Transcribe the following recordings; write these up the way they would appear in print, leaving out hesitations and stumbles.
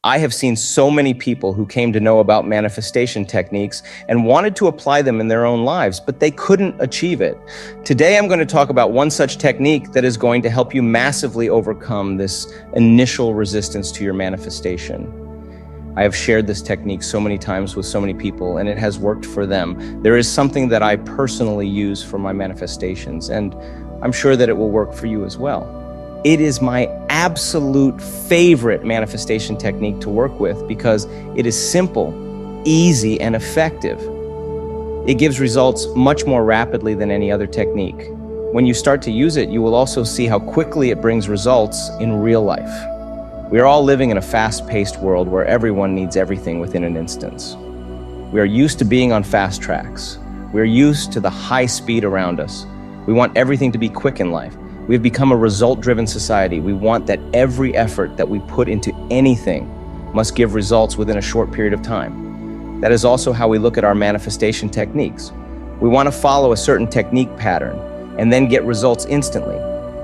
I have seen so many people who came to know about manifestation techniques and wanted to apply them in their own lives, but they couldn't achieve it. Today, I'm going to talk about one such technique that is going to help you massively overcome this initial resistance to your manifestation. I have shared this technique so many times with so many people, and it has worked for them. There is something that I personally use for my manifestations, and I'm sure that it will work for you as well. It is my absolute favorite manifestation technique to work with because it is simple, easy, and effective. It gives results much more rapidly than any other technique. When you start to use it, you will also see how quickly it brings results in real life. We are all living in a fast-paced world where everyone needs everything within an instance. We are used to being on fast tracks. We are used to the high speed around us. We want everything to be quick in life. We have become a result-driven society. We want that every effort that we put into anything must give results within a short period of time. That is also how we look at our manifestation techniques. We want to follow a certain technique pattern and then get results instantly.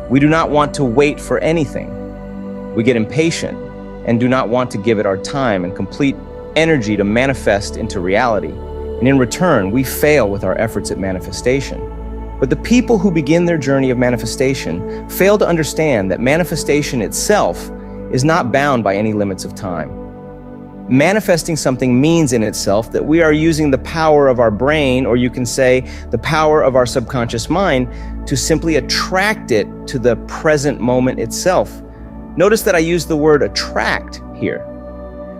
We do not want to wait for anything. We get impatient and do not want to give it our time and complete energy to manifest into reality. And in return, we fail with our efforts at manifestation. But the people who begin their journey of manifestation fail to understand that manifestation itself is not bound by any limits of time. Manifesting something means in itself that we are using the power of our brain, or you can say the power of our subconscious mind, to simply attract it to the present moment itself. Notice that I use the word attract here,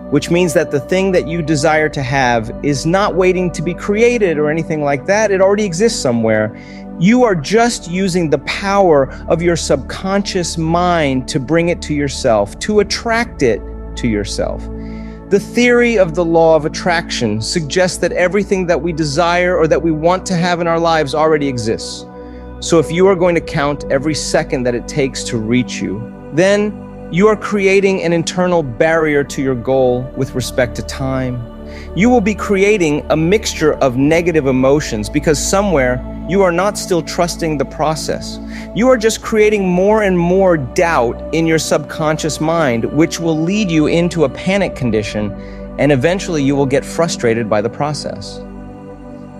which means that the thing that you desire to have is not waiting to be created or anything like that. It already exists somewhere. You are just using the power of your subconscious mind to bring it to yourself, to attract it to yourself. The theory of the law of attraction suggests that everything that we desire or that we want to have in our lives already exists. So if you are going to count every second that it takes to reach you, then you are creating an internal barrier to your goal with respect to time. You will be creating a mixture of negative emotions because somewhere you are not still trusting the process. You are just creating more and more doubt in your subconscious mind, which will lead you into a panic condition, and eventually you will get frustrated by the process.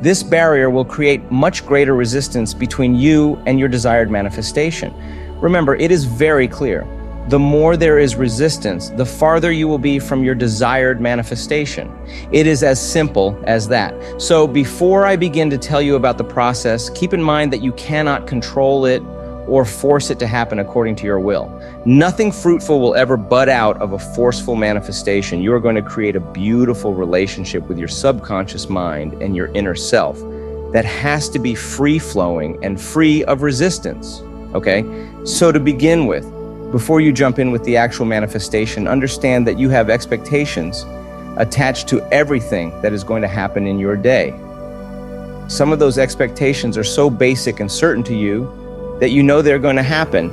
This barrier will create much greater resistance between you and your desired manifestation. Remember, it is very clear. The more there is resistance, the farther you will be from your desired manifestation. It is as simple as that. So before I begin to tell you about the process, keep in mind that you cannot control it or force it to happen according to your will. Nothing fruitful will ever bud out of a forceful manifestation. You are going to create a beautiful relationship with your subconscious mind and your inner self that has to be free-flowing and free of resistance, okay? So to begin with, before you jump in with the actual manifestation, understand that you have expectations attached to everything that is going to happen in your day. Some of those expectations are so basic and certain to you that you know they're going to happen.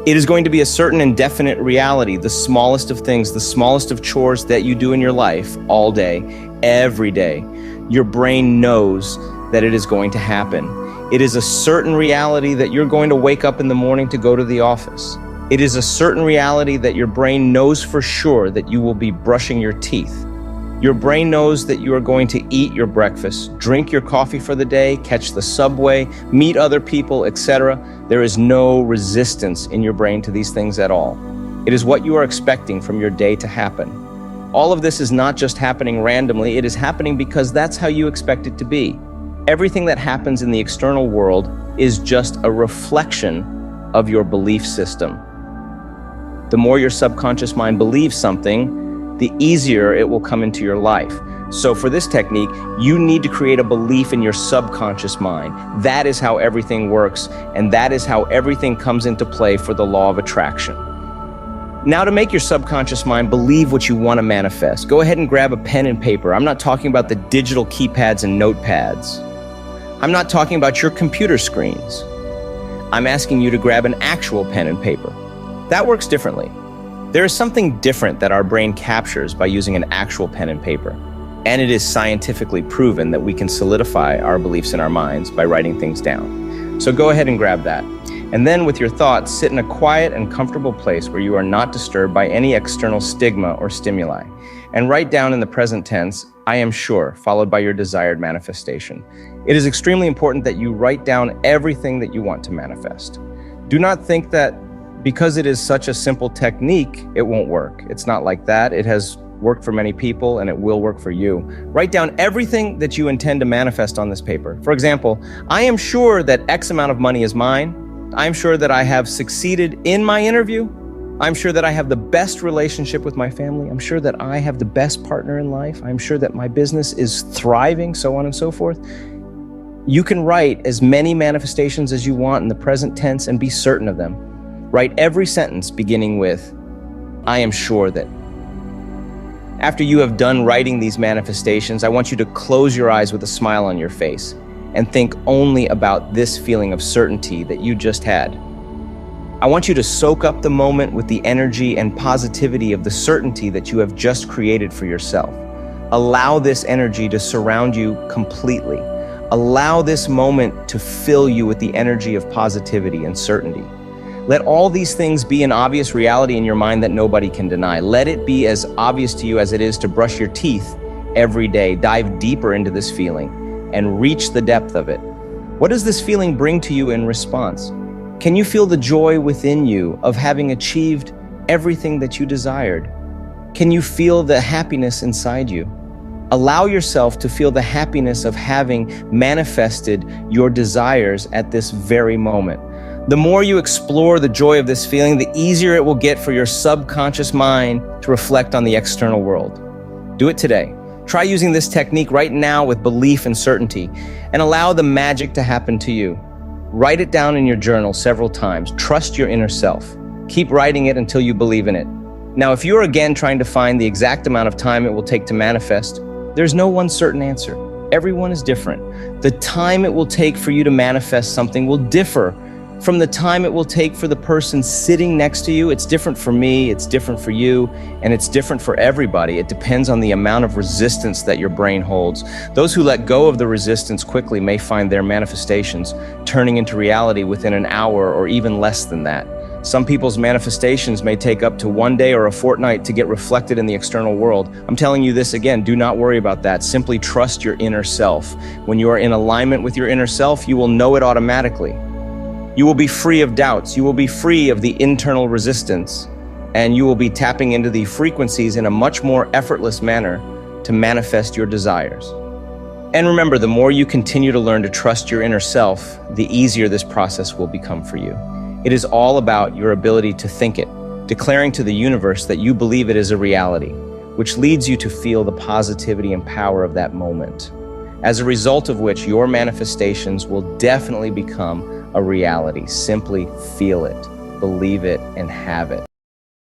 It is going to be a certain and definite reality, the smallest of things, the smallest of chores that you do in your life all day, every day. Your brain knows that it is going to happen. It is a certain reality that you're going to wake up in the morning to go to the office. It is a certain reality that your brain knows for sure that you will be brushing your teeth. Your brain knows that you are going to eat your breakfast, drink your coffee for the day, catch the subway, meet other people, etc. There is no resistance in your brain to these things at all. It is what you are expecting from your day to happen. All of this is not just happening randomly, it is happening because that's how you expect it to be. Everything that happens in the external world is just a reflection of your belief system. The more your subconscious mind believes something, the easier it will come into your life. So for this technique, you need to create a belief in your subconscious mind. That is how everything works, and that is how everything comes into play for the law of attraction. Now, to make your subconscious mind believe what you want to manifest, go ahead and grab a pen and paper. I'm not talking about the digital keypads and notepads. I'm not talking about your computer screens. I'm asking you to grab an actual pen and paper. That works differently. There is something different that our brain captures by using an actual pen and paper. And it is scientifically proven that we can solidify our beliefs in our minds by writing things down. So go ahead and grab that. And then with your thoughts, sit in a quiet and comfortable place where you are not disturbed by any external stigma or stimuli. And write down in the present tense, I am sure, followed by your desired manifestation. It is extremely important that you write down everything that you want to manifest. Do not think that because it is such a simple technique, it won't work. It's not like that. It has worked for many people and it will work for you. Write down everything that you intend to manifest on this paper. For example, I am sure that X amount of money is mine. I'm sure that I have succeeded in my interview. I'm sure that I have the best relationship with my family. I'm sure that I have the best partner in life. I'm sure that my business is thriving, so on and so forth. You can write as many manifestations as you want in the present tense and be certain of them. Write every sentence beginning with, I am sure that. After you have done writing these manifestations, I want you to close your eyes with a smile on your face and think only about this feeling of certainty that you just had. I want you to soak up the moment with the energy and positivity of the certainty that you have just created for yourself. Allow this energy to surround you completely. Allow this moment to fill you with the energy of positivity and certainty. Let all these things be an obvious reality in your mind that nobody can deny. Let it be as obvious to you as it is to brush your teeth every day. Dive deeper into this feeling and reach the depth of it. What does this feeling bring to you in response? Can you feel the joy within you of having achieved everything that you desired? Can you feel the happiness inside you? Allow yourself to feel the happiness of having manifested your desires at this very moment. The more you explore the joy of this feeling, the easier it will get for your subconscious mind to reflect on the external world. Do it today. Try using this technique right now with belief and certainty, and allow the magic to happen to you. Write it down in your journal several times. Trust your inner self. Keep writing it until you believe in it. Now, if you're again trying to find the exact amount of time it will take to manifest, there's no one certain answer. Everyone is different. The time it will take for you to manifest something will differ from the time it will take for the person sitting next to you. It's different for me, it's different for you, and it's different for everybody. It depends on the amount of resistance that your brain holds. Those who let go of the resistance quickly may find their manifestations turning into reality within an hour or even less than that. Some people's manifestations may take up to one day or a fortnight to get reflected in the external world. I'm telling you this again, do not worry about that. Simply trust your inner self. When you are in alignment with your inner self, you will know it automatically. You will be free of doubts. You will be free of the internal resistance, and you will be tapping into the frequencies in a much more effortless manner to manifest your desires. And remember, the more you continue to learn to trust your inner self, the easier this process will become for you. It is all about your ability to think it, declaring to the universe that you believe it is a reality, which leads you to feel the positivity and power of that moment. As a result of which, your manifestations will definitely become a reality. Simply feel it, believe it, and have it.